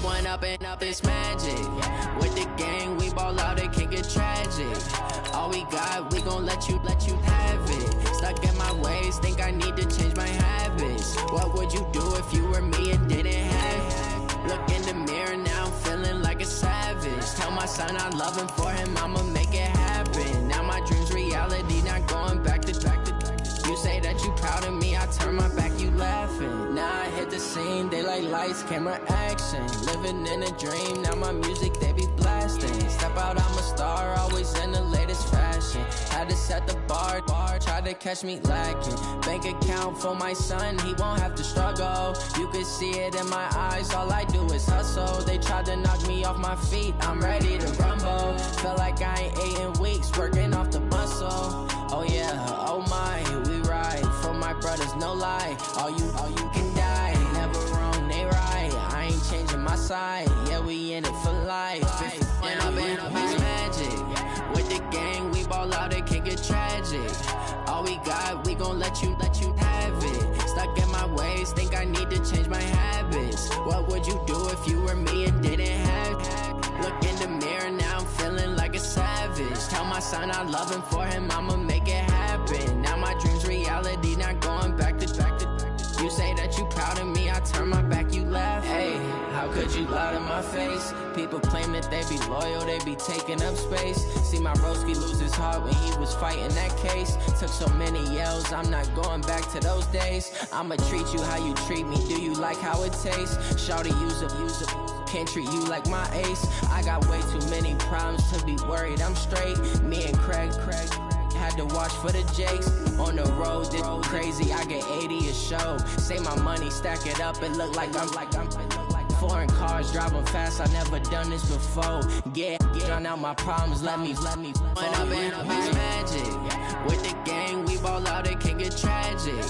One up and up, it's magic. With the gang, we ball out, it can get tragic. All we got, we gon' let you have it. Stuck in my ways, think I need to change my habits. What would you do if you were me and didn't have it? Look in the mirror now, I'm feeling like a savage. Tell my son I love him, for him I'ma make it happen. Now my dream's reality, not going back to. You say that you proud of me, I turn my back, you laughing. Now I hit the scene, they like lights, camera, action. Living in a dream, now my music, they be blasting. Step out, I'm a star, always in the latest fashion. Had to set the bar, try to catch me lacking. Bank account for my son, he won't have to struggle. You can see it in my eyes, all I do is hustle. They tried to knock me off my feet, I'm ready to rumble. Feel like I ain't ate in weeks, working off the muscle. Oh yeah, oh my, we ride for my brothers, no lie. All you can die, never wrong, they right. I ain't changing my side, yeah, we in it for life. When up and up, it's magic. With the gang, we ball out, it can get tragic. All we got, we gon' let you have it. Stuck in my ways, think I need to change my habits. What would you do if you were me and didn't have it? Look in the mirror now, I'm feeling like a savage. Tell my son I love him, for him I'ma make it happen. Now my dream's reality, not going back to. You say that you proud of me, I turn my back, you laugh. Hey, how could you lie to my face? People claim that they be loyal, they be taking up space. See my broski lose his heart when he was fighting that case. Took so many yells, I'm not going back to those days. I'ma treat you how you treat me, do you like how it tastes? Shawty, use a can't treat you like my ace. I got way too many problems to be worried, I'm straight. Me and Craig had to watch for the Jakes. On the road, this crazy, I get 80 a show. Say my money, stack it up, it look like I'm foreign cars, driving fast, I never done this before. Get drown out my problems, let me When up and up, it's magic. With the gang, we ball out, it can get tragic.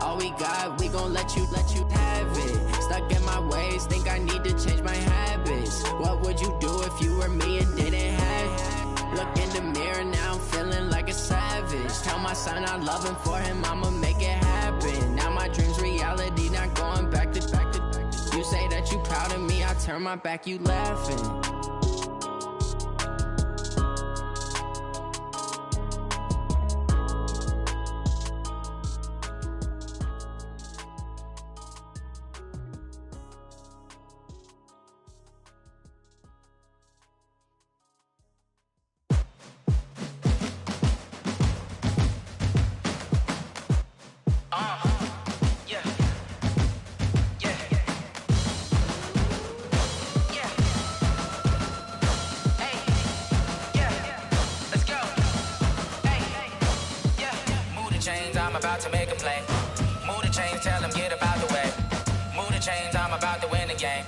All we got, we gon' let you have it. Stuck in my ways, think I need to change my habits. What would you do if you were me and didn't have it? Look in the mirror now, I'm feeling like a savage. Tell my son I love him, for him I'ma make it happen. Now my dream's reality, not going back to. You say that you proud of me, I turn my back, you laughing. About to make a play. Move the chains, tell them get up out the way. Move the chains, I'm about to win the game.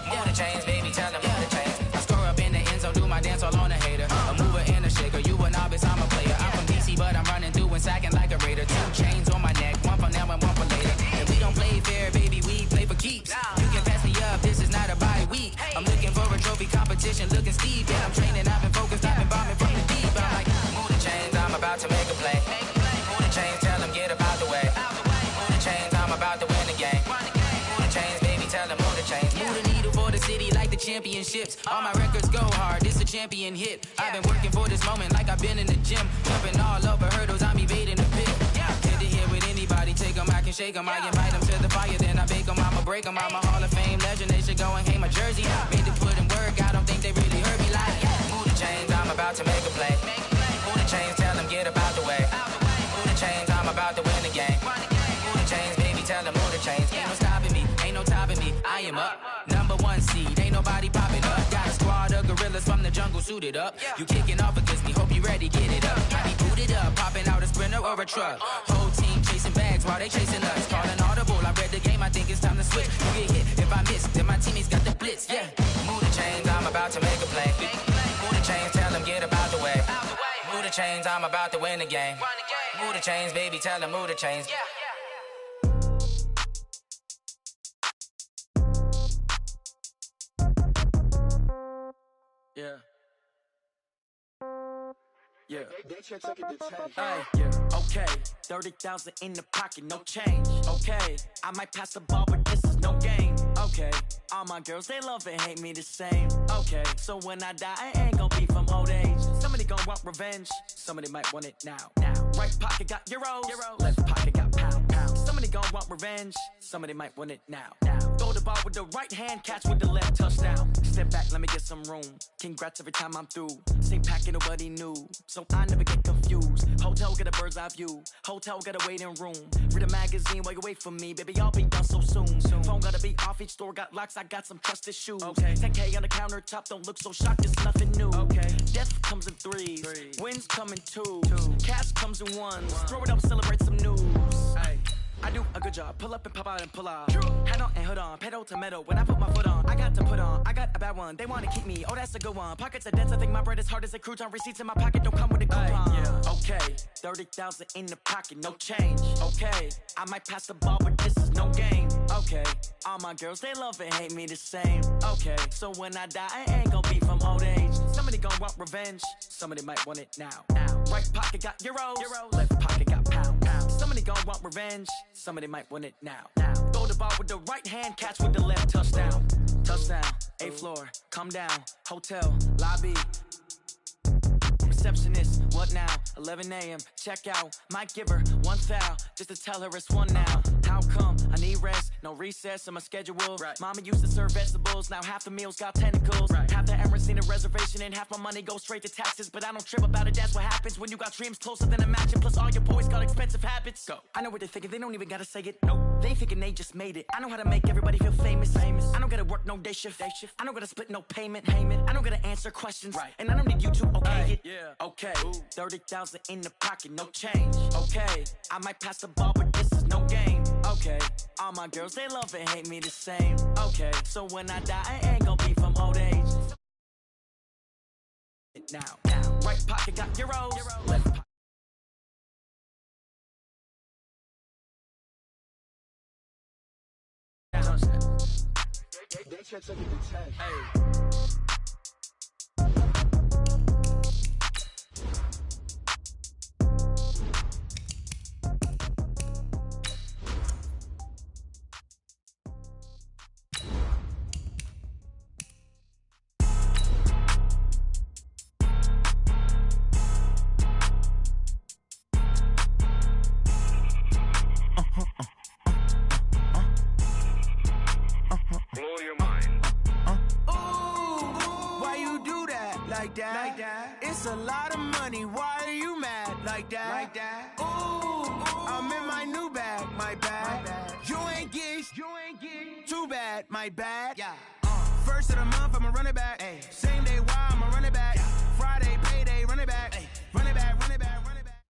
Move the chains, baby, tell them move the chains. I score up in the end zone, do my dance all on a hater. A mover and a shaker, you a novice, I'm a player. I'm from DC, but I'm running through and sacking like a raider. 2 chains on my neck, one for now and one for later. And we don't play fair, baby, we play for keeps. You can pass me up, this is not a bye week. I'm looking for a trophy competition, looking steep. Yeah, I'm training, I've been focused, I've been bombing from the deep. I'm like, move the chains, I'm about to make a play. Move the chains, tell them get up out the way. Move the chains, I'm about to win the game. Move the chains, baby, tell them move the chains. Move the needle for the city like the championships. All my records go hard, this a champion hit. I've been working for this moment like I've been in the gym. Jumping all over hurdles, I'm evading the pit. Hit it here with anybody, take them, I can shake them. I invite them to the fire, then I bake them, I'ma break them. I'm a Hall of Fame legend, they should go and hang my jersey. Made them put in work, I don't think they really heard me like. Move the chains, I'm about to make a play. Move the chains, tell them get up out the way. Move the chains, I'm about to win the game. Move the chains, baby, tell them move the chains. Ain't no stopping me, ain't no topping me. I am up, #1 seed, ain't nobody popping up. Got a squad of gorillas from the jungle suited up. You kicking off against me, hope you ready, get it up. I be booted up, popping out a sprinter or a truck. Whole team chasing bags while they chasing us. Calling audible, I read the game, I think it's time to switch. You get hit, if I miss, then my teammates got the blitz, yeah. Move the chains, I'm about to make a play. Move the chains, tell them get up out the way. Move the chains, I'm about to win the game. Move the chains, baby, tell them move the chains. Yeah. Yeah. Yeah. Okay. 30,000 in the pocket, no change. Okay. I might pass the ball, but this is no game. Okay. All my girls, they love and hate me the same. Okay. So when I die, I ain't gonna be from old age. Somebody gonna want revenge. Somebody might want it now. Right pocket got euros. Left pocket got pound. Somebody gonna want revenge. Somebody might want it now. Throw the ball with the right hand, catch with the left, touchdown. Step back, let me get some room. Congrats every time I'm through. Same packet, nobody knew. So I never get confused. Hotel get a bird's eye view. Hotel get a waiting room. Read a magazine while you wait for me. Baby, I'll be done so soon. Phone gotta be off, each store got locks. I got some trusted shoes. Okay. 10K on the countertop, don't look so shocked, it's nothing new. Okay. Death comes in threes. Wins come in twos. Cash comes in ones. Throw it up, celebrate some news. Ay. I do a good job, pull up and pop out and pull off. Hat on and hood on, pedal to metal. When I put my foot on, I got to put on. I got a bad one, they want to keep me. Oh, that's a good one. Pockets are dense, I think my bread is hard as a crouton. Receipts in my pocket don't come with a coupon. Yeah. Okay, 30,000 in the pocket, no change. Okay, I might pass the ball, but this is no game. Okay, all my girls, they love and hate me the same. Okay, so when I die, I ain't gonna be from old age. Somebody gonna want revenge, somebody might want it now. Right pocket got euros. Left pocket got pound. Somebody gonna want revenge, somebody might want it now. Throw the ball with the right hand, catch with the left, touchdown. Touchdown, 8th floor, come down, hotel, lobby. Receptionist, what now? 11 a.m., check out. Might give her one foul, just to tell her it's one now. How come? I need rest, no recess in my schedule. Right. Mama used to serve vegetables, now half the meals got tentacles. Right. Half the Emirates need a reservation and half my money goes straight to taxes. But I don't trip about it, that's what happens when you got dreams closer than a matching. Plus all your boys got expensive habits. Go. I know what they're thinking, they don't even gotta say it. Nope. They thinking they just made it. I know how to make everybody feel famous. I don't gotta work no day shift. I don't gotta split no payment. I don't gotta answer questions. Right. And I don't need you to okay it. Yeah. Okay, 30,000 in the pocket, no change. Okay, I might pass the ball, but this is no game. Okay, all my girls, they love and hate me the same. Okay, so when I die, I ain't gonna be from old age. Now, right pocket got euros. Left pocket. It's a lot of money, why are you mad like that? Ooh, I'm in my new bag, my bad. You ain't get too bad, my bad. Yeah. First of the month, I'ma run it back. Ay. Same day, why I'ma run it back. Friday, payday, run it back. Ay. Run it back, run it back, run it back.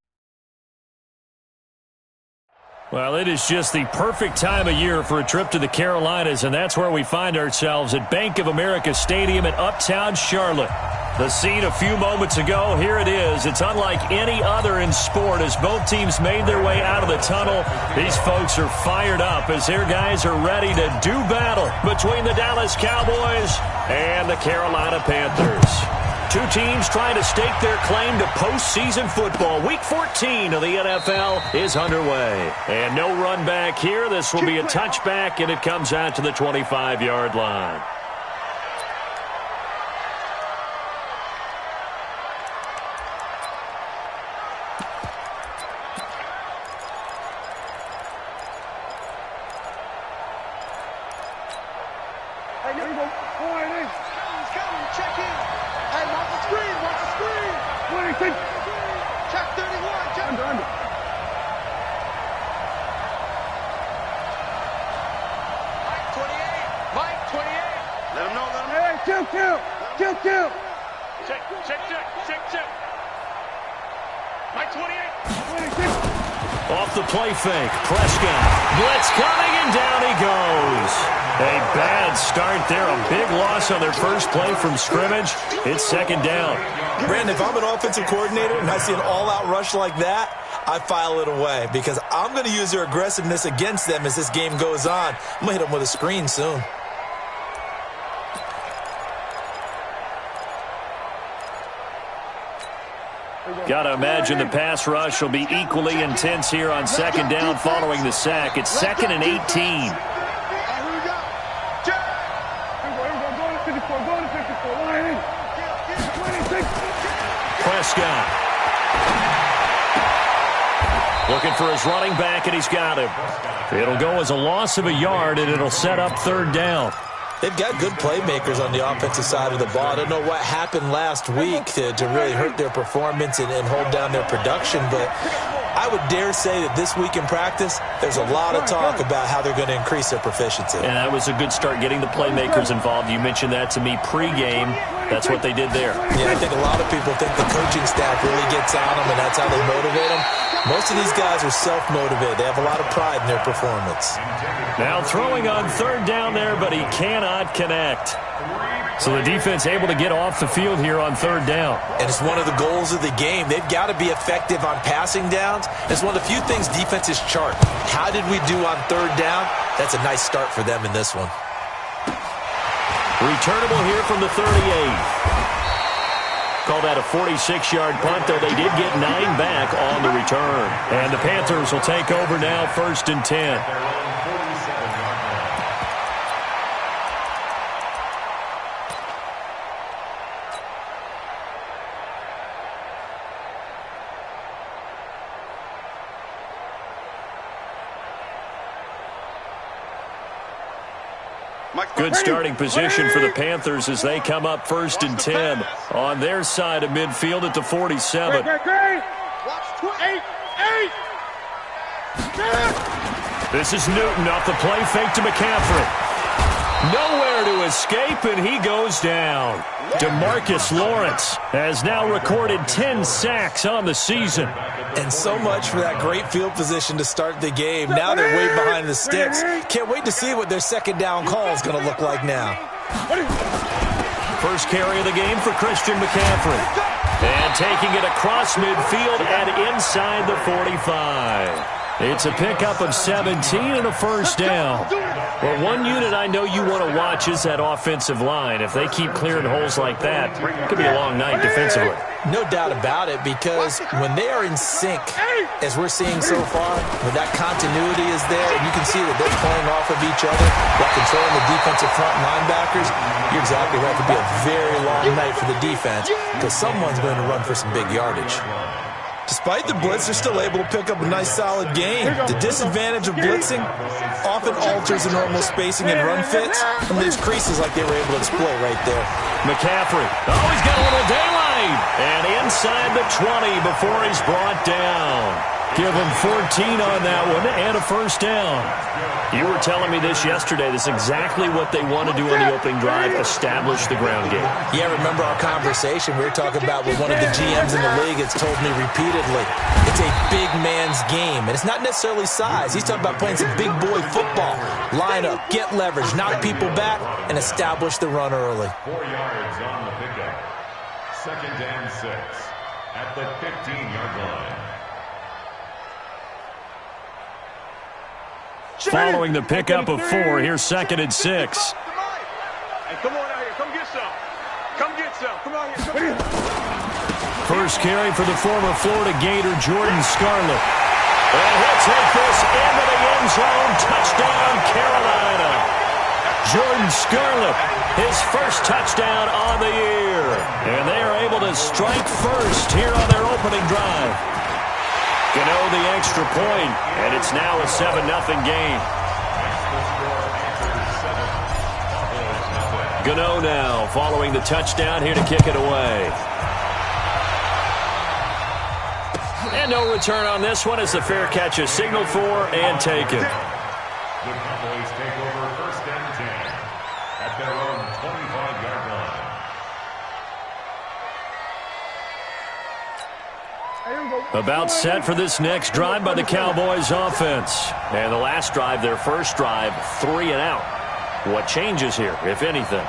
Well, it is just the perfect time of year for a trip to the Carolinas, and that's where we find ourselves at Bank of America Stadium in Uptown Charlotte. The scene a few moments ago, here it is. It's unlike any other in sport as both teams made their way out of the tunnel. These folks are fired up as their guys are ready to do battle between the Dallas Cowboys and the Carolina Panthers. Two teams trying to stake their claim to postseason football. Week 14 of the NFL is underway. And no run back here. This will be a touchback, and it comes out to the 25-yard line. Off the play fake, Prescott. Blitz coming, and down he goes. A bad start there. A big loss on their first play from scrimmage. It's second down. Brandon, if I'm an offensive coordinator and I see an all-out rush like that, I file it away because I'm going to use their aggressiveness against them as this game goes on. I'm going to hit them with a screen soon. Got to imagine the pass rush will be equally intense here on second down following the sack. It's 2nd and 18. Prescott. Looking for his running back, and he's got him. It'll go as a loss of a yard, and it'll set up 3rd down. They've got good playmakers on the offensive side of the ball. I don't know what happened last week to really hurt their performance and hold down their production, but I would dare say that this week in practice, there's a lot of talk about how they're going to increase their proficiency. And that was a good start, getting the playmakers involved. You mentioned that to me pregame. That's what they did there. Yeah, I think a lot of people think the coaching staff really gets on them, and that's how they motivate them. Most of these guys are self-motivated. They have a lot of pride in their performance. Now throwing on 3rd down there, but he cannot connect. So the defense able to get off the field here on 3rd down. And it's one of the goals of the game. They've got to be effective on passing downs. It's one of the few things defenses chart. How did we do on 3rd down? That's a nice start for them in this one. Returnable here from the 38. Call that a 46-yard punt, though they did get 9 back on the return. And the Panthers will take over now, 1st and 10. Good starting position for the Panthers as they come up 1st and 10 on their side of midfield at the 47. This is Newton off the play fake to McCaffrey. Nowhere to escape, and he goes down. DeMarcus Lawrence has now recorded 10 sacks on the season. And so much for that great field position to start the game. Now they're way behind the sticks. Can't wait to see what their second down call is going to look like now. First carry of the game for Christian McCaffrey. And taking it across midfield and inside the 45. It's a pickup of 17 and a 1st down. Well, one unit I know you want to watch is that offensive line. If they keep clearing holes like that, it could be a long night defensively. No doubt about it, because when they are in sync, as we're seeing so far, when that continuity is there, and you can see that they're playing off of each other while controlling the defensive front linebackers, you're exactly right. It could be a very long night for the defense, because someone's going to run for some big yardage. Despite the blitz, they're still able to pick up a nice, solid game. The disadvantage of blitzing often alters the normal spacing and run fits, and leaves creases like they were able to exploit right there. McCaffrey. Oh, he's got a little daylight. And inside the 20 before he's brought down. Give him 14 on that one and a 1st down. You were telling me this yesterday. This is exactly what they want to do on the opening drive, establish the ground game. Yeah, remember our conversation we were talking about with one of the GMs in the league has told me repeatedly, it's a big man's game. And it's not necessarily size. He's talking about playing some big boy football. Line up, get leverage, knock people back, and establish the run early. 4 yards on the pickup. 2nd and 6 at the 15-yard line. Following the pickup of 4, here's 2nd and 6. Hey, come on out here. Come get some. Come get some. Come on here. First carry for the former Florida Gator, Jordan Scarlett. And he'll take this into the end zone. Touchdown, Carolina. Jordan Scarlett, his first touchdown on the year. And they are able to strike first here on their opening drive. Gano the extra point, and it's now a 7-0 game. Gano now following the touchdown here to kick it away. And no return on this one as the fair catch is signaled for and taken. The Cowboys take over 1st and 10 at their own 25-yard line. About set for this next drive by the Cowboys offense. And the last drive, their first drive, 3 and out. What changes here, if anything?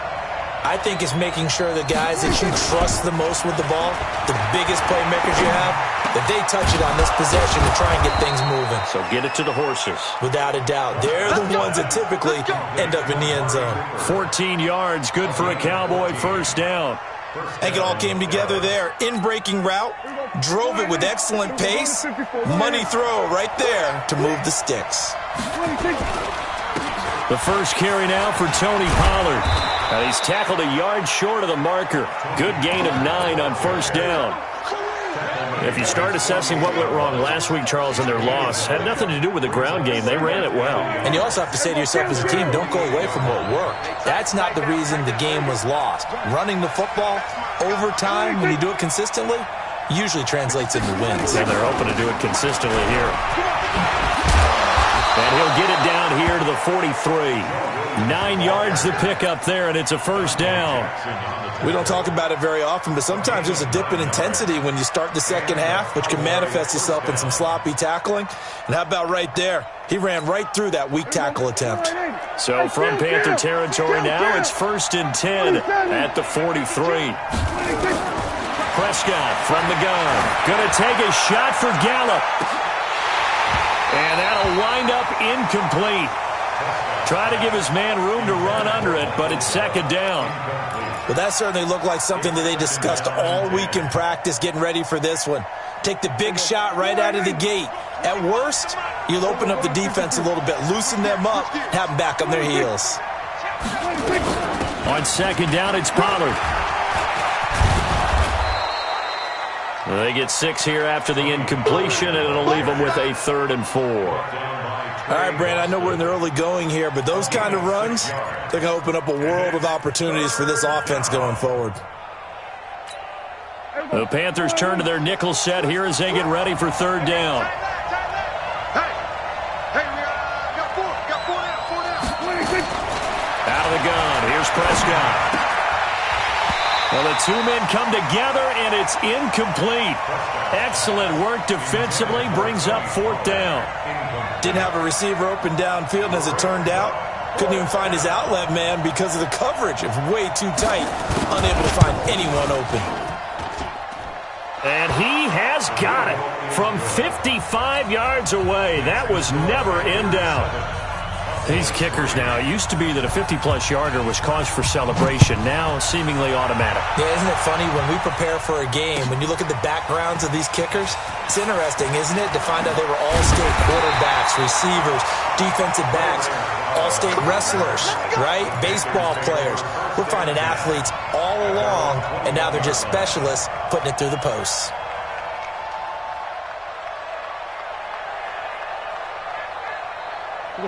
I think it's making sure the guys that you trust the most with the ball, the biggest playmakers you have, that they touch it on this possession to try and get things moving. So get it to the horses. Without a doubt. They're the ones that typically end up in the end zone. 14 yards, good for a Cowboy 1st down. I think it all came together there. In-breaking route, drove it with excellent pace. Money throw right there to move the sticks. The first carry now for Tony Pollard. He's tackled a yard short of the marker. Good gain of 9 on first down. If you start assessing what went wrong last week, Charles, in their loss, had nothing to do with the ground game. They ran it well. And you also have to say to yourself as a team, don't go away from what worked. That's not the reason the game was lost. Running the football over time, when you do it consistently, usually translates into wins. And they're open to do it consistently here. And he'll get it down here to the 43. 9 yards to pick up there, and it's a first down. We don't talk about it very often, but sometimes there's a dip in intensity when you start the second half, which can manifest itself in some sloppy tackling. And how about right there? He ran right through that weak tackle attempt. So from Panther territory now, it's 1st and 10 at the 43. Prescott from the gun. Going to take a shot for Gallup. And that'll wind up incomplete. Try to give his man room to run under it, but it's 2nd down. Well, that certainly looked like something that they discussed all week in practice getting ready for this one. Take the big shot right out of the gate. At worst, you'll open up the defense a little bit, loosen them up, have them back on their heels. On 2nd down, it's Pollard. They get 6 here after the incompletion, and it'll leave them with a 3rd and 4. All right, Brandon, I know we're in the early going here, but those kind of runs, they're going to open up a world of opportunities for this offense going forward. The Panthers turn to their nickel set here as they get ready for 3rd down. Out of the gun, here's Prescott. Well, the 2 men come together, and it's incomplete. Excellent work defensively, brings up 4th down. Didn't have a receiver open downfield, and as it turned out, couldn't even find his outlet man because of the coverage. It was way too tight, unable to find anyone open. And he has got it from 55 yards away. That was never in doubt. These kickers now, it used to be that a 50-plus yarder was cause for celebration. Now, seemingly automatic. Yeah, isn't it funny when we prepare for a game, when you look at the backgrounds of these kickers, it's interesting, isn't it, to find out they were all-state quarterbacks, receivers, defensive backs, all-state wrestlers, right? Baseball players. We're finding athletes all along, and now they're just specialists putting it through the posts.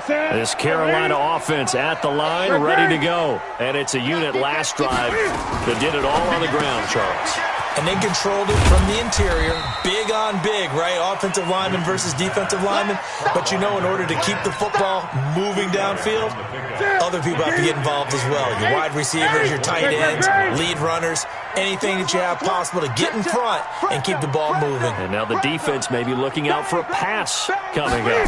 This Carolina offense at the line, ready to go. And it's a unit last drive that did it all on the ground, Charles. And they controlled it from the interior, big on big, right? Offensive lineman versus defensive lineman. But you know, in order to keep the football moving downfield, other people have to get involved as well. Your wide receivers, your tight ends, lead runners, anything that you have possible to get in front and keep the ball moving. And now the defense may be looking out for a pass coming up.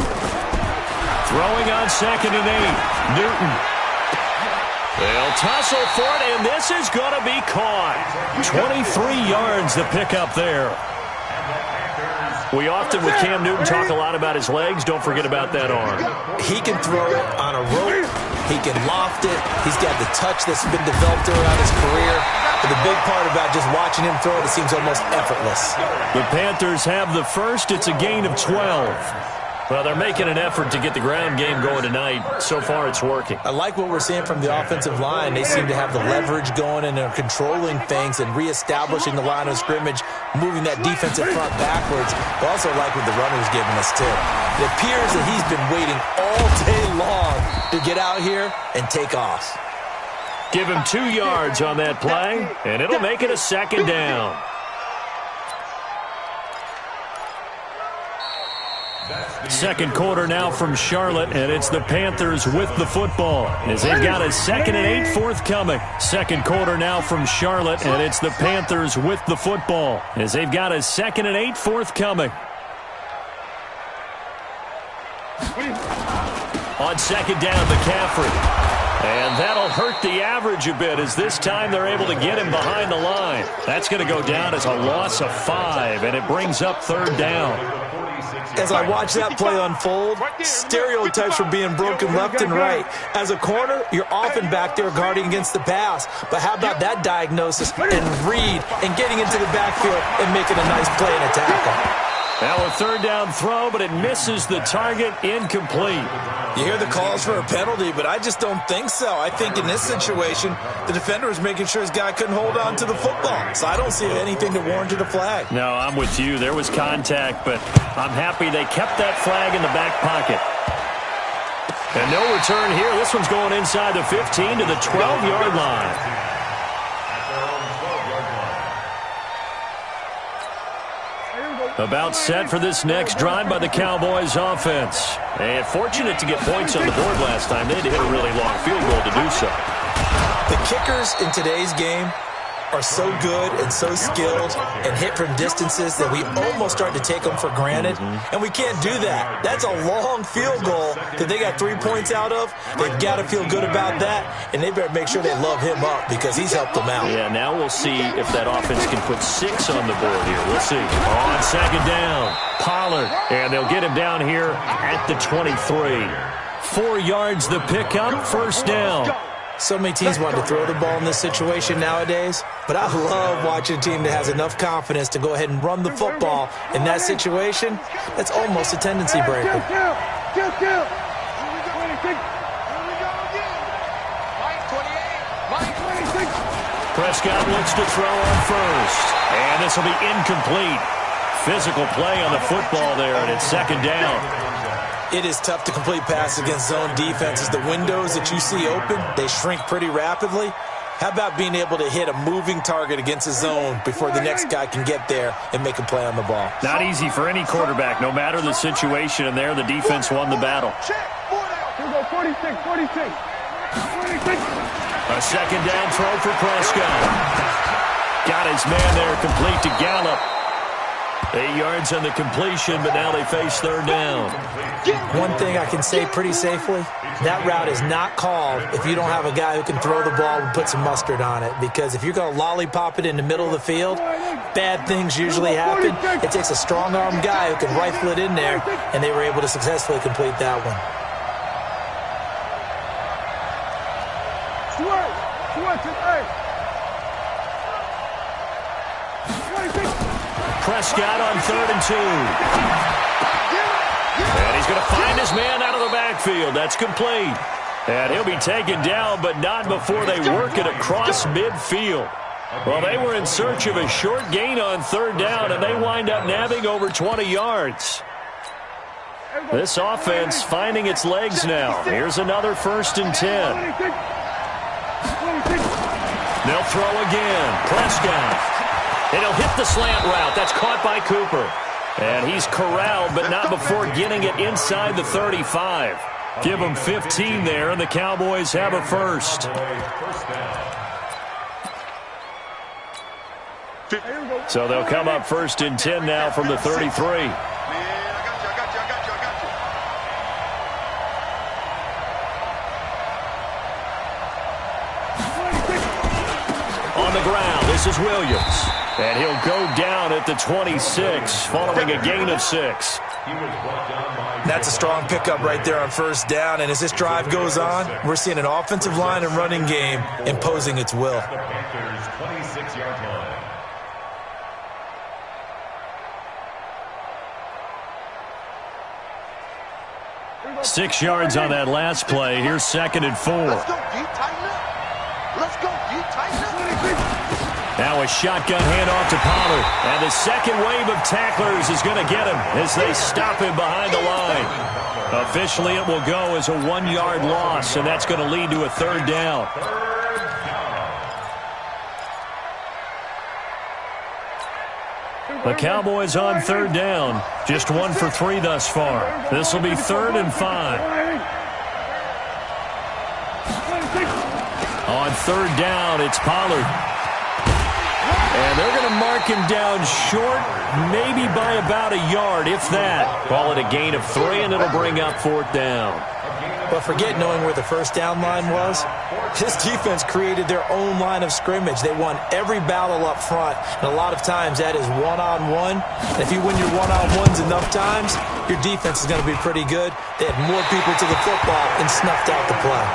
Throwing on 2nd and 8. Newton. They'll tussle for it, and this is going to be caught. 23 yards to pick up there. We often, with Cam Newton, talk a lot about his legs. Don't forget about that arm. He can throw it on a rope. He can loft it. He's got the touch that's been developed throughout his career. But the big part about just watching him throw it, it seems almost effortless. The Panthers have the first. It's a gain of 12. Well, they're making an effort to get the ground game going tonight. So far, it's working. I like what we're seeing from the offensive line. They seem to have the leverage going, and they're controlling things and reestablishing the line of scrimmage, moving that defensive front backwards. But also like what the runner's giving us, too. It appears that he's been waiting all day long to get out here and take off. Give him 2 yards on that play, and it'll make it a 2nd down. Second quarter now from Charlotte, and it's the Panthers with the football as they've got a 2nd and 8 forthcoming. Second quarter now from Charlotte, and it's the Panthers with the football as they've got a 2nd and 8 forthcoming. On 2nd down, McCaffrey. And that'll hurt the average a bit as this time they're able to get him behind the line. That's going to go down as a loss of 5, and it brings up 3rd down. as I watch that play unfold, stereotypes are being broken left and right. As a corner, you're often back there guarding against the pass. But how about that diagnosis and read and getting into the backfield and making a nice play and a tackle? Now a third down throw, but it misses the target, incomplete. You hear the calls for a penalty, but I just don't think so. I think in this situation, the defender was making sure his guy couldn't hold on to the football. So I don't see anything to warrant a flag. No, I'm with you. There was contact, but I'm happy they kept that flag in the back pocket. And no return here. This one's going inside the 15 to the 12-yard line. About set for this next drive by the Cowboys offense. And fortunate to get points on the board last time. They had to hit a really long field goal to do so. The kickers in today's game are so good and so skilled and hit from distances that we almost start to take them for granted. And we can't do that. That's a long field goal that they got 3 points out of. They've got to feel good about that, and they better make sure they love him up because he's helped them out. Yeah, now we'll see if that offense can put 6 on the board here. We'll see. On second down, Pollard, and they'll get him down here at the 23. 4 yards the pickup, first down. So many teams want to throw the ball in this situation nowadays, but I love watching a team that has enough confidence to go ahead and run the football in that situation. That's almost a tendency breaker. Prescott looks to throw on first, and this will be incomplete. Physical play on the football there, and it's second down. It is tough to complete passes against zone defenses. The windows that you see open, they shrink pretty rapidly. How about being able to hit a moving target against a zone before the next guy can get there and make a play on the ball? Not easy for any quarterback, no matter the situation, and there the defense won the battle. Here we go, 46. A second down throw for Prescott. Got his man there, complete to Gallup. 8 yards on the completion, but now they face third down. One thing I can say pretty safely, that route is not called if you don't have a guy who can throw the ball and put some mustard on it. Because if you're going to lollipop it in the middle of the field, bad things usually happen. It takes a strong-arm guy who can rifle it in there, and they were able to successfully complete that one. Prescott on 3rd and 2. And he's going to find his man out of the backfield. That's complete. And he'll be taken down, but not before they work it across midfield. Well, they were in search of a short gain on 3rd down, and they wind up nabbing over 20 yards. This offense finding its legs now. Here's another 1st and 10. They'll throw again. Prescott. And he'll hit the slant route. That's caught by Cooper. And he's corralled, but not before getting it inside the 35. Give them 15 there, and the Cowboys have a first. So they'll come up 1st and 10 now from the 33. On the ground, this is Williams. And he'll go down at the 26 following a gain of 6. That's a strong pickup right there on 1st down. And as this drive goes on, we're seeing an offensive line and running game imposing its will. The Panthers' 26-yard line. 6 yards on that last play. Here's 2nd and 4. Let's go, deep, tighten up. Let's go, deep, tighten up. Now a shotgun handoff to Pollard. And the second wave of tacklers is going to get him as they stop him behind the line. Officially, it will go as a 1-yard loss, and that's going to lead to a 3rd down. The Cowboys on 3rd down. Just 1 for 3 thus far. This will be 3rd and 5. On 3rd down, it's Pollard. And they're going to mark him down short, maybe by about a yard, if that. Call it a gain of 3, and it'll bring up 4th down. But forget knowing where the 1st down line was. This defense created their own line of scrimmage. They won every battle up front, and a lot of times that is one-on-one. And if you win your one-on-ones enough times, your defense is going to be pretty good. They had more people to the football and snuffed out the play.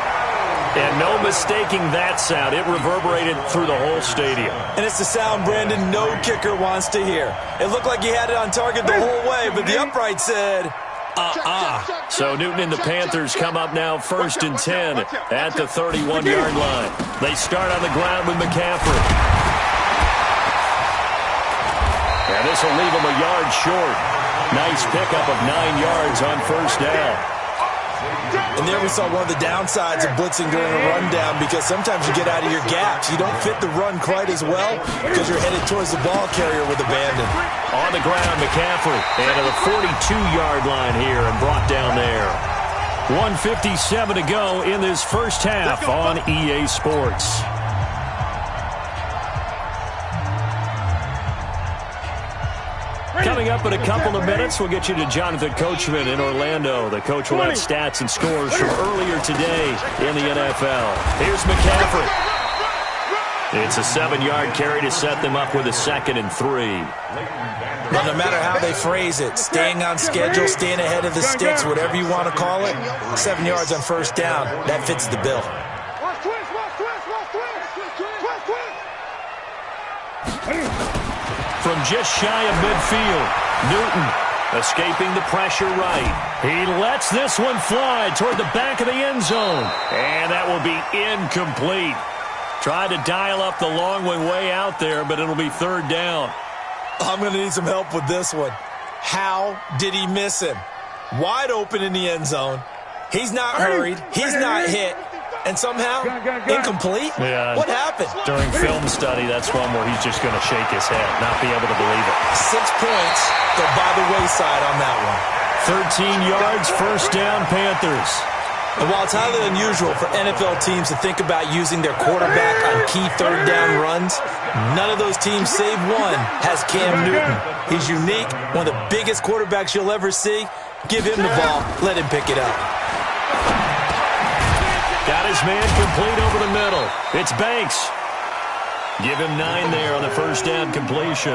And no mistaking that sound. It reverberated through the whole stadium. And it's the sound, Brandon, no kicker wants to hear. It looked like he had it on target the whole way, but the upright said, So Newton and the Panthers come up now 1st and 10 at the 31-yard line. They start on the ground with McCaffrey. And this will leave him a yard short. Nice pickup of 9 yards on 1st down. And there we saw one of the downsides of blitzing during a rundown, because sometimes you get out of your gaps. You don't fit the run quite as well because you're headed towards the ball carrier with abandon. On the ground, McCaffrey. And to the 42-yard line here and brought down there. 1:57 to go in this first half on EA Sports. Coming up in a couple of minutes, we'll get you to Jonathan Coachman in Orlando. The coach will have stats and scores from earlier today in the NFL. Here's McCaffrey. It's a 7-yard carry to set them up with a 2nd and 3. But no matter how they phrase it, staying on schedule, staying ahead of the sticks, whatever you want to call it, 7 yards on 1st down, that fits the bill. From just shy of midfield, Newton escaping the pressure right. He lets this one fly toward the back of the end zone. And that will be incomplete. Tried to dial up the long one way out there, but it'll be 3rd down. I'm going to need some help with this one. How did he miss him? Wide open in the end zone. He's not hurried. He's not hit. And somehow, incomplete? Yeah. What happened? During film study, that's one where he's just going to shake his head, not be able to believe it. 6 points go by the wayside on that one. 13 yards, 1st down, Panthers. And while it's highly unusual for NFL teams to think about using their quarterback on key 3rd down runs, none of those teams, save one, has Cam Newton. He's unique, one of the biggest quarterbacks you'll ever see. Give him the ball. Let him pick it up. Got his man complete over the middle. It's Banks. Give him 9 there on the 1st down completion.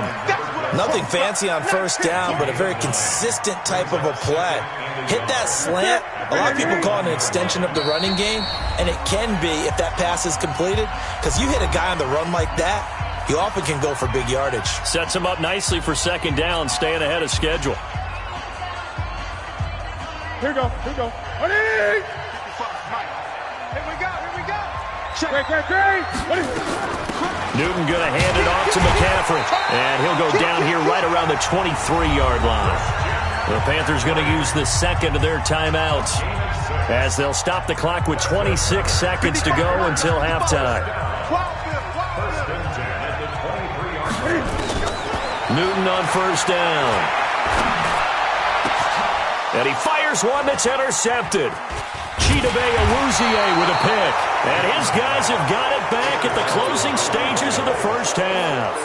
Nothing fancy on 1st down, but a very consistent type of a play. Hit that slant. A lot of people call it an extension of the running game, and it can be if that pass is completed, because you hit a guy on the run like that, he often can go for big yardage. Sets him up nicely for 2nd down, staying ahead of schedule. Here we go. Ready? Here we go. Great. Newton going to hand it off to McCaffrey. And he'll go down here right around the 23-yard line. The Panthers going to use the 2nd of their timeouts, as they'll stop the clock with 26 seconds to go until halftime. Newton on 1st down. And he fires one that's intercepted. Chidobe with a pick. And his guys have got it back at the closing stages of the 1st half.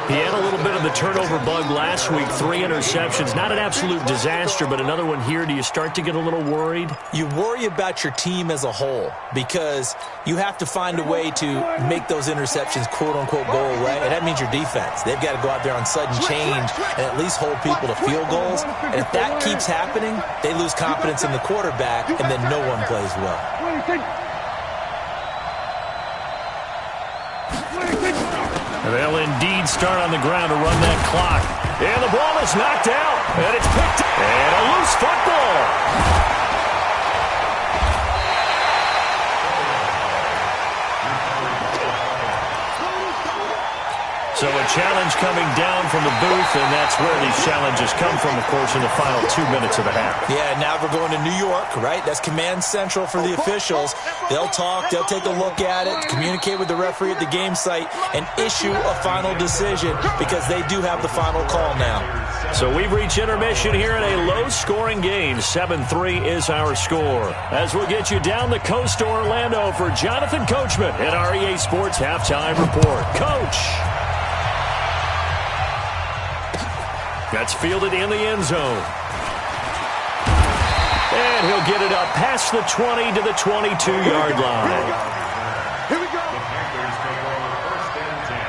He had a little bit of the turnover bug last week, 3 interceptions. Not an absolute disaster, but another one here. Do you start to get a little worried? You worry about your team as a whole, because you have to find a way to make those interceptions quote-unquote go away, and that means your defense. They've got to go out there on sudden change and at least hold people to field goals. And if that keeps happening, they lose confidence in the quarterback, and then no one plays well. They'll indeed start on the ground to run that clock. And the ball is knocked out. And it's picked up. And a loose football. So a challenge coming down from the booth, and that's where these challenges come from, of course, in the final 2 minutes of the half. Yeah, now we're going to New York, right? That's command central for the officials. They'll talk, they'll take a look at it, communicate with the referee at the game site, and issue a final decision, because they do have the final call now. So we've reached intermission here in a low-scoring game. 7-3 is our score. As we'll get you down the coast to Orlando for Jonathan Coachman at our EA Sports Halftime Report. Coach! That's fielded in the end zone. And he'll get it up past the 20 to the 22-yard line. Here we go. The Panthers take over 1st and 10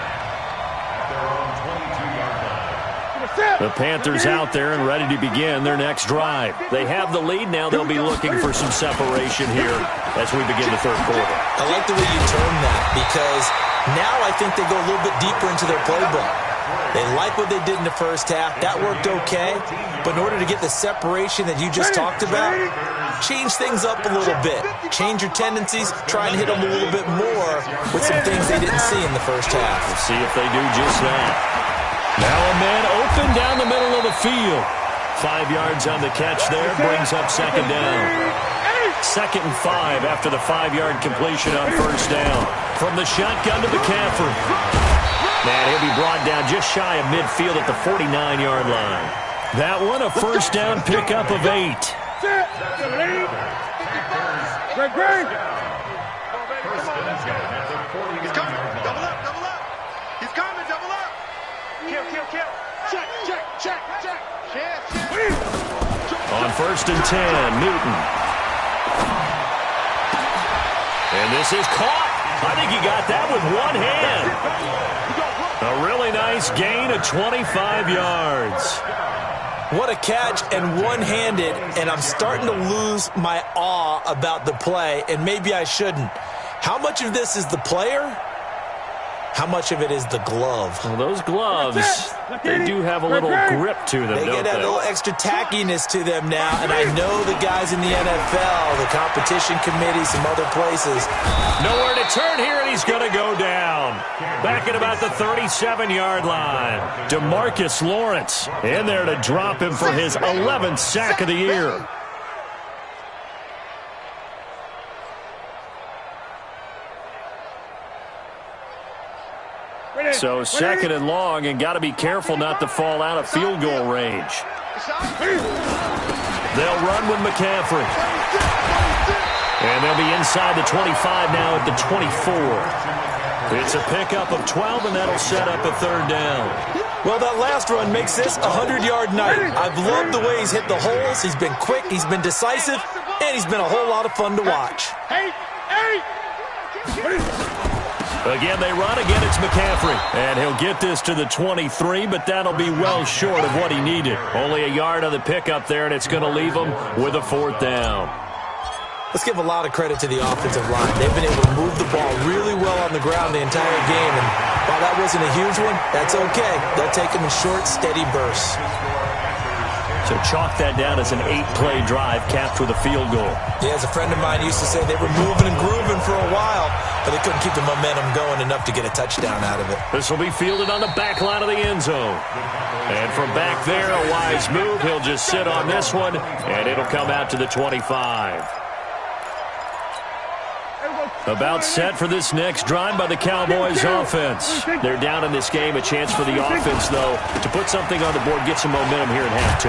at their own 22-yard line. The Panthers out there and ready to begin their next drive. They have the lead now. They'll be looking for some separation here as we begin the third quarter. I like the way you term that because now I think they go a little bit deeper into their playbook. They like what they did in the first half. That worked okay. But in order to get the separation that you just talked about, change things up a little bit. Change your tendencies. Try and hit them a little bit more with some things they didn't see in the first half. We'll see if they do just that. Now a man open down the middle of the field. 5 yards on the catch there. Brings up second down. 2nd and 5 after the 5-yard completion on first down. From the shotgun to McCaffrey. Man, he'll be brought down just shy of midfield at the 49-yard line. That one a first down pickup of 8. Greg. He's coming. Double up. He's coming. Double up. Kill. Check. On 1st and 10, Newton. And this is caught. I think he got that with one hand. A really nice gain of 25 yards. What a catch and one-handed, and I'm starting to lose my awe about the play, and maybe I shouldn't. How much of this is the player? How much of it is the glove? Well, those gloves, they do have a little grip to them, They get that little extra tackiness to them now, and I know the guys in the NFL, the competition committee, some other places. Nowhere to turn here, and he's going to go down. Back at about the 37-yard line. DeMarcus Lawrence in there to drop him for his 11th sack of the year. So 2nd and long, and got to be careful not to fall out of field goal range. They'll run with McCaffrey. And they'll be inside the 25 now at the 24. It's a pickup of 12, and that'll set up a 3rd down. Well, that last run makes this a 100-yard night. I've loved the way he's hit the holes. He's been quick, he's been decisive, and he's been a whole lot of fun to watch. Again, they run. Again, it's McCaffrey. And he'll get this to the 23, but that'll be well short of what he needed. Only a yard on the pickup there, and it's going to leave him with a 4th down. Let's give a lot of credit to the offensive line. They've been able to move the ball really well on the ground the entire game, and while that wasn't a huge one, that's okay. They'll take them in short, steady bursts. So chalk that down as an 8-play drive capped with a field goal. Yeah, as a friend of mine used to say, they were moving and grooving for a while, but they couldn't keep the momentum going enough to get a touchdown out of it. This will be fielded on the back line of the end zone. And from back there, a wise move. He'll just sit on this one, and it'll come out to the 25. About set for this next drive by the Cowboys offense. They're down in this game. A chance for the offense, though, to put something on the board, get some momentum here in half 2.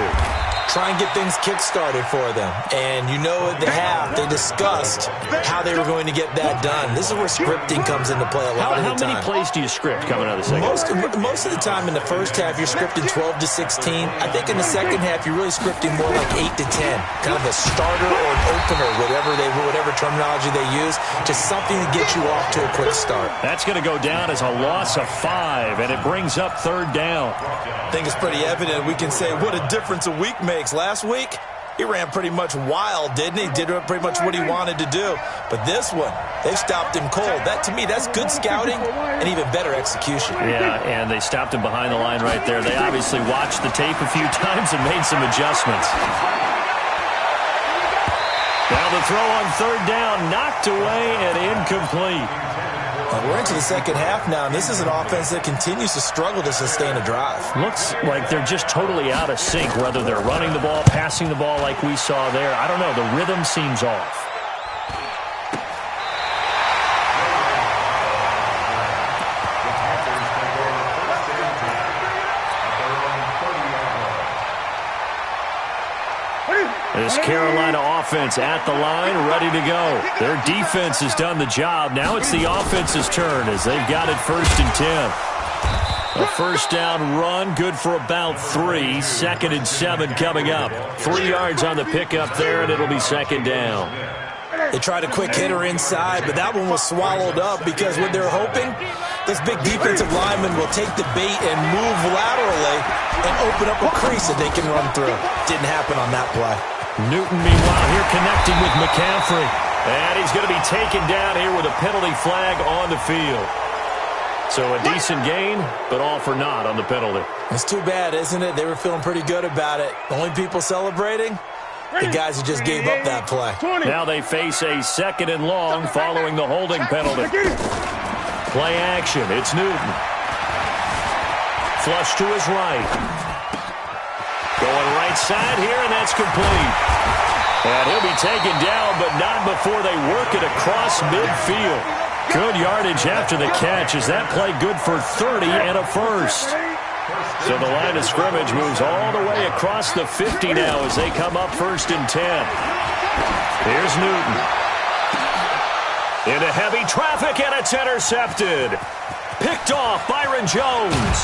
Try and get things kick-started for them. And you know at the half, they discussed how they were going to get that done. This is where scripting comes into play a lot of the time. How many plays do you script coming out of the second half? Most of the time in the first half, you're scripting 12 to 16. I think in the second half, you're really scripting more like 8 to 10. Kind of a starter or an opener, whatever terminology they use. Just something to get you off to a quick start. That's going to go down as a loss of 5, and it brings up 3rd down. I think it's pretty evident. We can say what a difference a week makes. Last week, he ran pretty much wild, didn't he? Did pretty much what he wanted to do. But this one, they've stopped him cold. That, to me, that's good scouting and even better execution. Yeah, and they stopped him behind the line right there. They obviously watched the tape a few times and made some adjustments. Now the throw on 3rd down, knocked away and incomplete. We're into the second half now, and this is an offense that continues to struggle to sustain a drive. Looks like they're just totally out of sync, whether they're running the ball, passing the ball like we saw there. I don't know. The rhythm seems off. This Carolina offense at the line, ready to go. Their defense has done the job. Now it's the offense's turn as they've got it 1st and 10. A 1st down run, good for about 3. 2nd and 7 coming up. 3 yards on the pickup there, and it'll be 2nd down. They tried a quick hitter inside, but that one was swallowed up because what they're hoping, Those big defensive linemen will take the bait and move laterally and open up a crease that they can run through. Didn't happen on that play. Newton, meanwhile, here connecting with McCaffrey. And he's going to be taken down here with a penalty flag on the field. So a decent gain, but all for naught on the penalty. It's too bad, isn't it? They were feeling pretty good about it. The only people celebrating, the guys who just gave up that play. Now they face a 2nd and long following the holding penalty. Play action. It's Newton. Flush to his right. Going right side here, and that's complete. And he'll be taken down, but not before they work it across midfield. Good yardage after the catch. Is that play good for 30 and a first? So the line of scrimmage moves all the way across the 50 now as they come up 1st and 10. Here's Newton. Into heavy traffic, and it's intercepted. Picked off Byron Jones.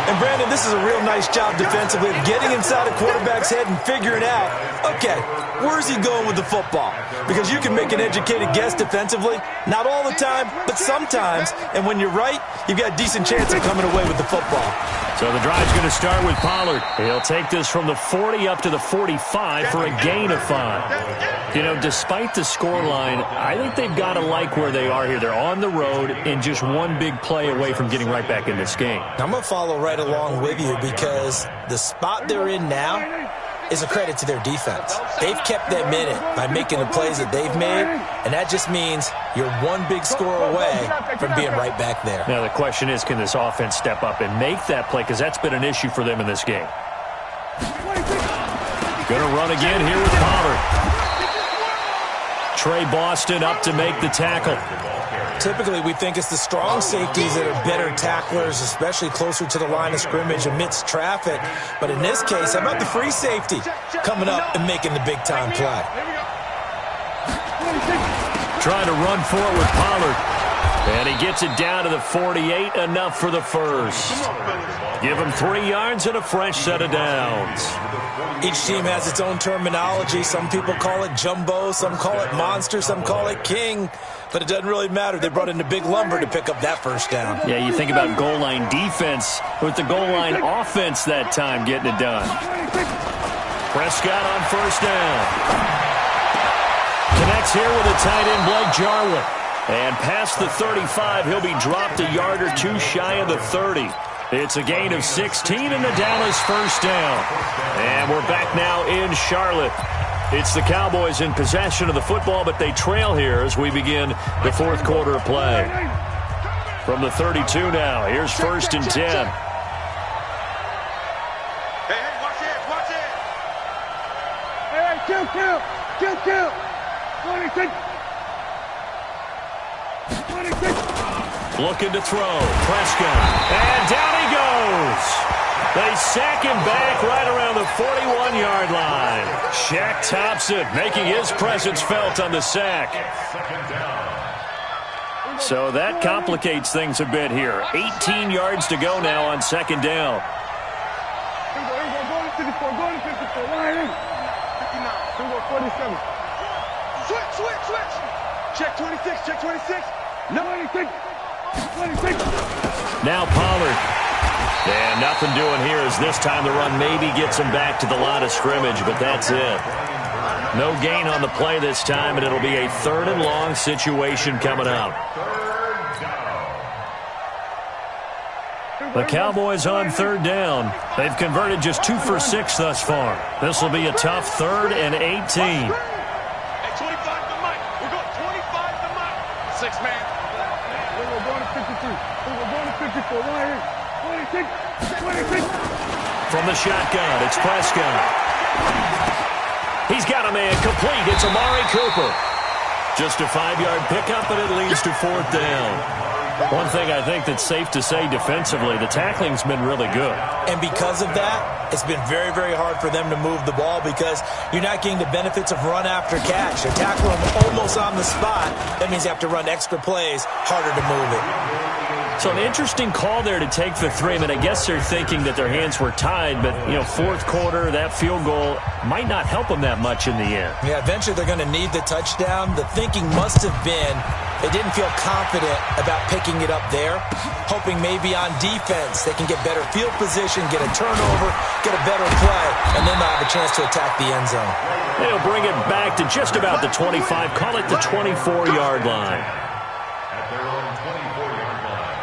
And, Brandon, this is a real nice job defensively of getting inside a quarterback's head and figuring out, okay, where's he going with the football? Because you can make an educated guess defensively. Not all the time, but sometimes. And when you're right, you've got a decent chance of coming away with the football. So the drive's going to start with Pollard. He'll take this from the 40 up to the 45 for a gain of 5. You know, despite the scoreline, I think they've got to like where they are here. They're on the road and just one big play away from getting right back in this game. I'm going to follow right along with you because the spot they're in now is a credit to their defense. They've kept them in it by making the plays that they've made, and that just means you're one big score away from being right back there. Now the question is, can this offense step up and make that play? Because that's been an issue for them in this game. Going to run again here with Pollard. Trey Boston up to make the tackle. Typically, we think it's the strong safeties that are better tacklers, especially closer to the line of scrimmage amidst traffic. But in this case, how about the free safety coming up and making the big-time play? Trying to run forward with Pollard. And he gets it down to the 48, enough for the first. Give him 3 yards and a fresh set of downs. Each team has its own terminology. Some people call it jumbo, some call it monster, some call it king. But it doesn't really matter. They brought in the big lumber to pick up that first down. Yeah, you think about goal line defense with the goal line offense that time getting it done. Prescott on first down. Connects here with a tight end, Blake Jarwin. And past the 35, he'll be dropped a yard or two shy of the 30. It's a gain of 16 and the Dallas first down. And we're back now in Charlotte. It's the Cowboys in possession of the football, but they trail here as we begin the 4th quarter of play. From the 32 now, here's 1st and 10. Hey, watch it. Hey, kill. 26. Looking to throw. Prescott. And down he goes. They sack him back right around the 41-yard line. Shaq Thompson making his presence felt on the sack. So that complicates things a bit here. 18 yards to go now on 2nd down. Switch. Check 26. No. 26. Now Pollard. And nothing doing here as this time the run maybe gets him back to the line of scrimmage, but that's it. No gain on the play this time, and it'll be a 3rd and long situation coming up. The Cowboys on 3rd down. They've converted just 2 for 6 thus far. This will be a tough 3rd and 18. Hey, 25 to Mike. We're going 25 to Mike. 6 man. We're going to 53. We're going to 54. Right here. 26. From the shotgun, it's Prescott. He's got a man complete. It's Amari Cooper. Just a 5-yard pickup, and it leads to 4th down. One thing I think that's safe to say defensively, the tackling's been really good. And because of that, it's been very, very hard for them to move the ball because you're not getting the benefits of run after catch. They tackle them almost on the spot. That means you have to run extra plays, harder to move it. So an interesting call there to take the 3. I mean, I guess they're thinking that their hands were tied, but, 4th quarter, that field goal might not help them that much in the end. Yeah, eventually they're going to need the touchdown. The thinking must have been, They didn't feel confident about picking it up there, hoping maybe on defense they can get better field position, get a turnover, get a better play, and then they'll have a chance to attack the end zone. They'll bring it back to just about the 25, call it the 24-yard line. At their own 24-yard line.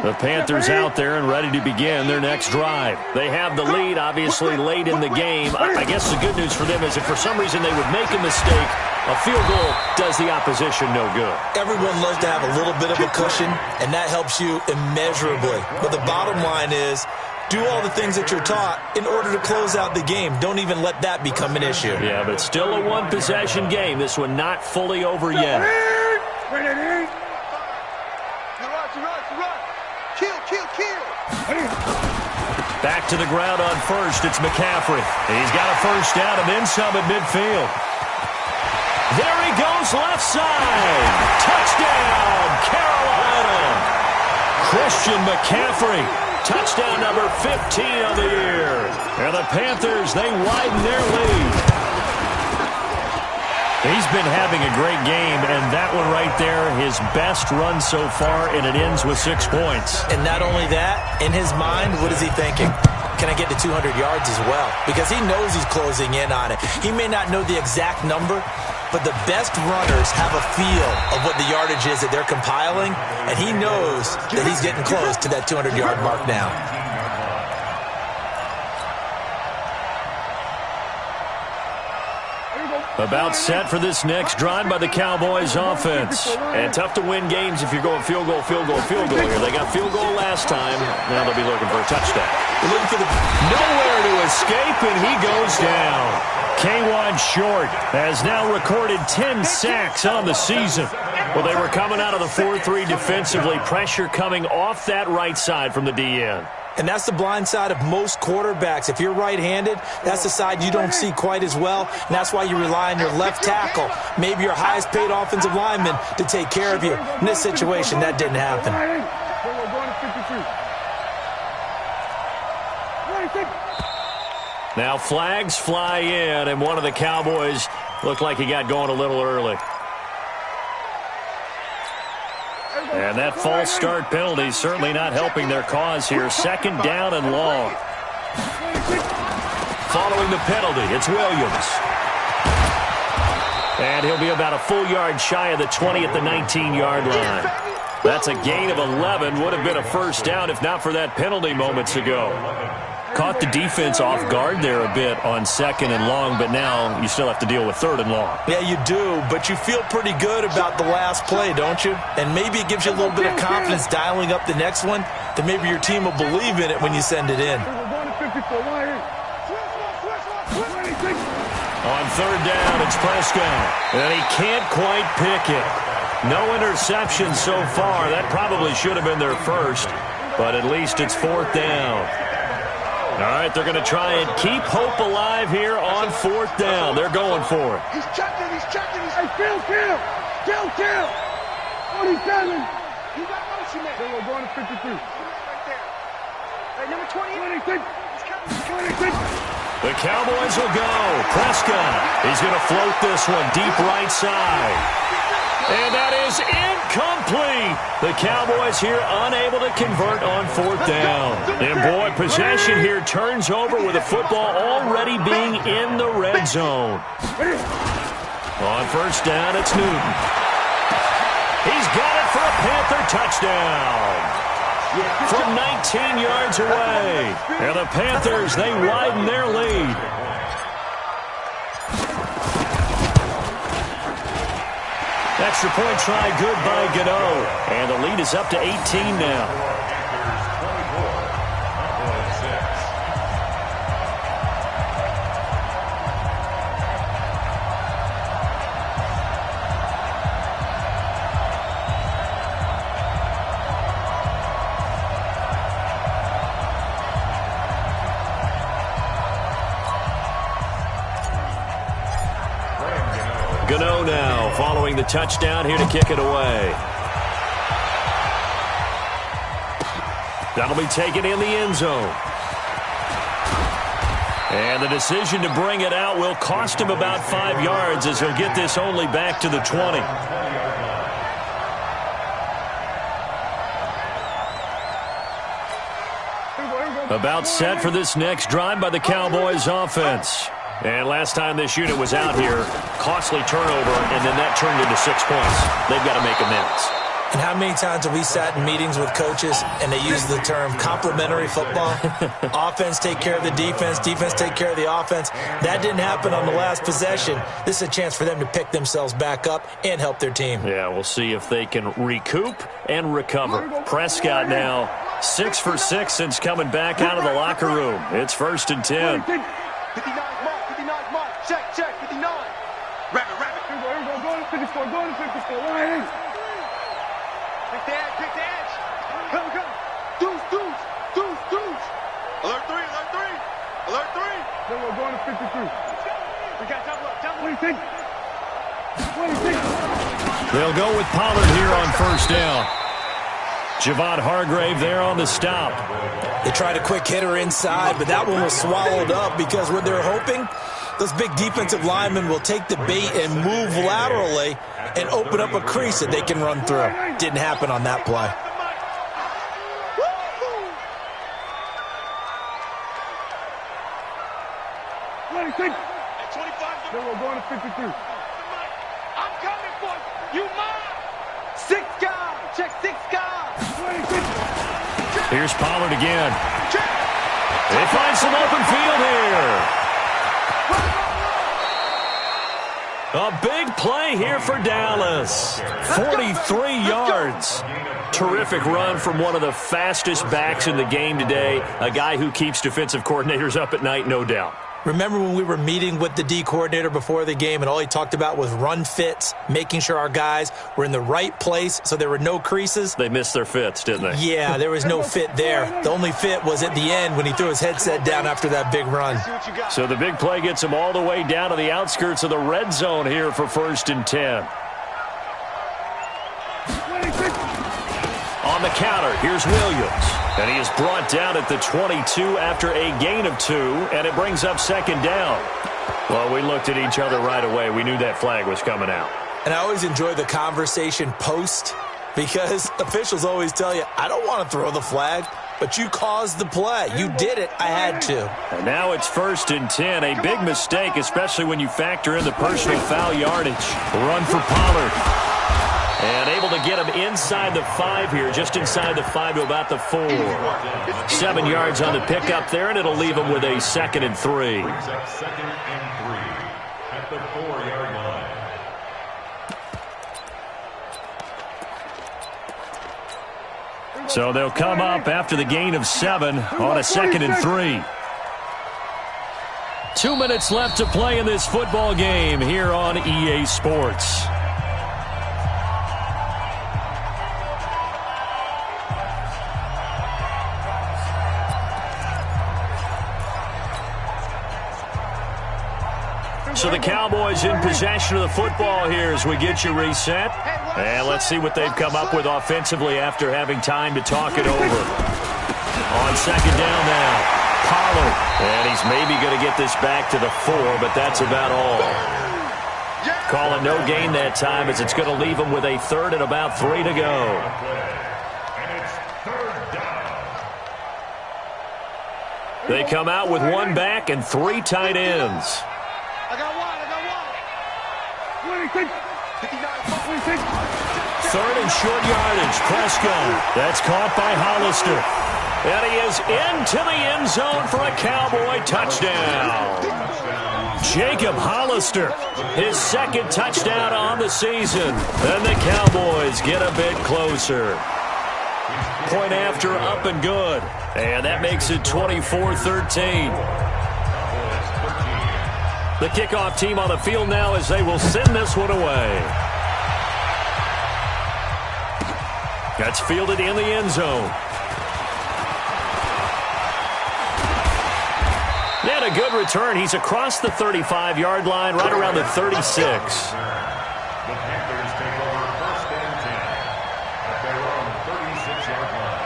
The Panthers out there and ready to begin their next drive. They have the lead, obviously, late in the game. I guess the good news for them is if for some reason they would make a mistake, a field goal does the opposition no good. Everyone loves to have a little bit of a cushion, and that helps you immeasurably. But the bottom line is, do all the things that you're taught in order to close out the game. Don't even let that become an issue. Yeah, but still a one-possession game. This one not fully over yet. Back to the ground on first. It's McCaffrey. He's got a first down and then some at midfield. There he goes, left side. Touchdown, Carolina. Christian McCaffrey. Touchdown number 15 of the year. And the Panthers, they widen their lead. He's been having a great game, and that one right there, his best run so far, and it ends with 6 points. And not only that, in his mind, what is he thinking? Can I get to 200 yards as well? Because he knows he's closing in on it. He may not know the exact number, but the best runners have a feel of what the yardage is that they're compiling, and he knows that he's getting close to that 200-yard mark now. About set for this next drive by the Cowboys offense. And tough to win games if you're going field goal, field goal, field goal here. They got field goal last time. Now they'll be looking for a touchdown. They're looking for the nowhere to escape, and he goes down. K'Wan Short has now recorded 10 sacks on the season. Well, they were coming out of the 4-3 defensively. Pressure coming off that right side from the DN. And that's the blind side of most quarterbacks. If you're right-handed, that's the side you don't see quite as well, and that's why you rely on your left tackle, maybe your highest-paid offensive lineman, to take care of you. In this situation, that didn't happen. Now flags fly in, and one of the Cowboys looked like he got going a little early. And that false start penalty certainly not helping their cause here. Second down and long. Following the penalty, it's Williams. And he'll be about a full yard shy of the 20 at the 19-yard line. That's a gain of 11. Would have been a first down if not for that penalty moments ago. Caught the defense off guard there a bit on second and long, but now you still have to deal with third and long. Yeah, you do, but you feel pretty good about the last play, don't you? And maybe it gives you a little bit of confidence dialing up the next one, that maybe your team will believe in it when you send it in. On third down, it's Prescott, and he can't quite pick it. No interception so far. That probably should have been their first, but at least it's fourth down. All right, they're going to try and keep hope alive here on fourth down. They're going for it. He's checking. Hey, kill. 47. He got motion there. We're going to 53. Right there. Hey, number 28. 26. The Cowboys will go. Prescott. He's going to float this one deep right side. And that is incomplete. The Cowboys here unable to convert on fourth down. And boy, possession here turns over with the football already being in the red zone. On first down, it's Newton. He's got it for a Panther touchdown. From 19 yards away. And the Panthers, they widen their lead. Extra point try good by Gano. And the lead is up to 18 now. Gano now following the touchdown here to kick it away. That'll be taken in the end zone. And the decision to bring it out will cost him about 5 yards as he'll get this only back to the 20. About set for this next drive by the Cowboys offense. And last time this unit was out here, costly turnover, and then that turned into 6 points. They've got to make amends. And how many times have we sat in meetings with coaches and they use the term complementary football? Offense take care of the defense, defense take care of the offense. That didn't happen on the last possession. This is a chance for them to pick themselves back up and help their team. Yeah, we'll see if they can recoup and recover. Prescott now 6 for 6 since coming back out of the locker room. It's 1st and 10. 59 mark, check, 59. Rabbit. Here we go, go to 54, go to 54, right. Pick the edge. Come. Deuce. Alert 3. Then we're going to 53. We got double up. What do you think? They'll go with Pollard here on 1st down. Javon Hargrave there on the stop. They tried a quick hitter inside, but that one was swallowed up because what they're hoping, those big defensive linemen will take the bait and move laterally and open up a crease that they can run through. Didn't happen on that play. What do you think? At 25. Then we're going to 53. I'm coming for you. You mine. 6 guys. Check 6 guys. What do you think? Here's Pollard again. They find some open field here. A big play here for Dallas. 43 yards. Terrific run from one of the fastest backs in the game today. A guy who keeps defensive coordinators up at night, no doubt. Remember when we were meeting with the D coordinator before the game and all he talked about was run fits, making sure our guys were in the right place so there were no creases? They missed their fits, didn't they? Yeah, there was no fit there. The only fit was at the end when he threw his headset down after that big run. So the big play gets him all the way down to the outskirts of the red zone here for 1st and 10. On the counter, here's Williams. And he is brought down at the 22 after a gain of 2, and it brings up 2nd down. Well, we looked at each other right away. We knew that flag was coming out. And I always enjoy the conversation post because officials always tell you, I don't want to throw the flag, but you caused the play. You did it. I had to. And now it's 1st and 10. A big mistake, especially when you factor in the personal foul yardage. Run for Pollard. And able to get him inside the 5 here, just inside the 5 to about the 4. 7 yards on the pickup there, and it'll leave him with a 2nd and 3. Brings up 2nd and 3 at the 4-yard line. So they'll come up after the gain of 7 on a 2nd and 3. 2 minutes left to play in this football game here on EA Sports. So the Cowboys in possession of the football here as we get you reset. And let's see what they've come up with offensively after having time to talk it over. On 2nd down now, Pollard. And he's maybe going to get this back to the 4, but that's about all. Calling no gain that time as it's going to leave him with a 3rd and about 3 to go. And it's 3rd down. They come out with 1 back and 3 tight ends. I got one. What do you think? 3rd and short yardage. Prescott. That's caught by Hollister. And he is into the end zone for a Cowboy touchdown. Jacob Hollister, his 2nd touchdown on the season. And the Cowboys get a bit closer. Point after, up and good. And that makes it 24-13. The kickoff team on the field now as they will send this one away. That's fielded in the end zone. And a good return. He's across the 35-yard line, right around the 36. The Panthers take over 1st and 10 at their own 36-yard line.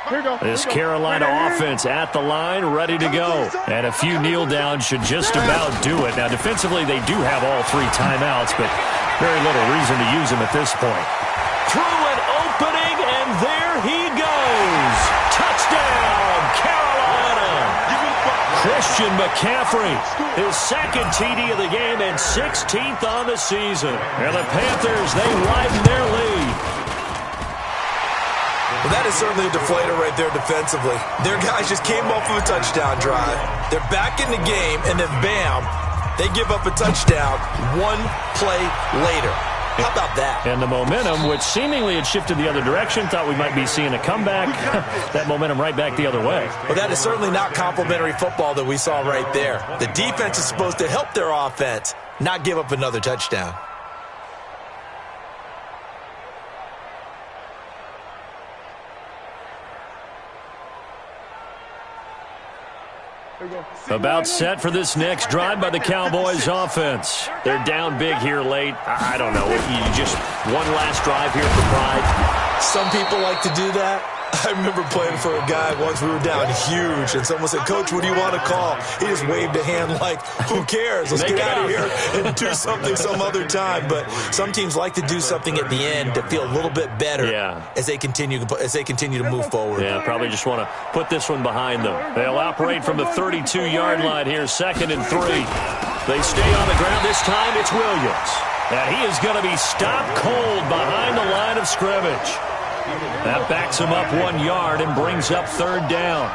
This Carolina offense at the line, ready to go. And a few kneel downs should just about do it. Now, defensively, they do have all 3 timeouts, but very little reason to use them at this point. Through an opening, and there he goes. Touchdown, Carolina. Christian McCaffrey, his 2nd TD of the game and 16th on the season. And the Panthers, they widen their lead. Well, that is certainly a deflator right there defensively. Their guys just came off of a touchdown drive. They're back in the game, and then bam, they give up a touchdown 1 play later. How about that? And the momentum, which seemingly had shifted the other direction, thought we might be seeing a comeback. That momentum right back the other way. Well, that is certainly not complimentary football that we saw right there. The defense is supposed to help their offense, not give up another touchdown. About set for this next drive by the Cowboys offense. They're down big here late. I don't know. You just one last drive here for pride. Some people like to do that. I remember playing for a guy once. We were down huge, and someone said, "Coach, what do you want to call?" He just waved a hand like, "Who cares? Let's get out of here and do something some other time." But some teams like to do something at the end to feel a little bit better as they continue to move forward. Yeah, probably just want to put this one behind them. They'll operate from the 32-yard line here, 2nd and 3. They stay on the ground. This time it's Williams. And he is going to be stopped cold behind the line of scrimmage. That backs him up 1 yard and brings up 3rd down.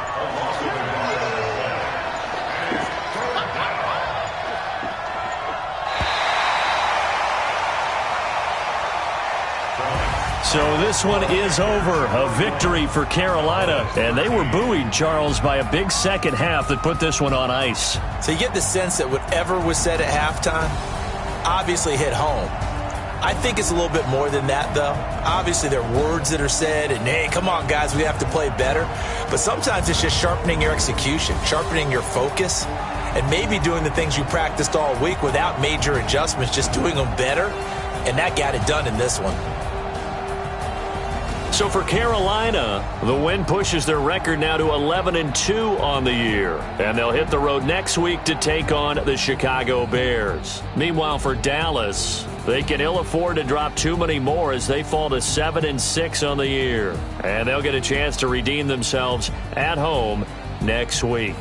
So this one is over. A victory for Carolina. And they were buoyed, Charles, by a big second half that put this one on ice. So you get the sense that whatever was said at halftime obviously hit home. I think it's a little bit more than that, though. Obviously, there are words that are said, and, hey, come on, guys, we have to play better. But sometimes it's just sharpening your execution, sharpening your focus, and maybe doing the things you practiced all week without major adjustments, just doing them better, and that got it done in this one. So for Carolina, the win pushes their record now to 11-2 on the year. And they'll hit the road next week to take on the Chicago Bears. Meanwhile, for Dallas, they can ill afford to drop too many more as they fall to 7-6 on the year. And they'll get a chance to redeem themselves at home next week.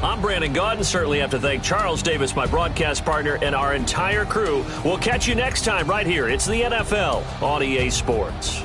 I'm Brandon Gaudin. Certainly have to thank Charles Davis, my broadcast partner, and our entire crew. We'll catch you next time right here. It's the NFL on EA Sports.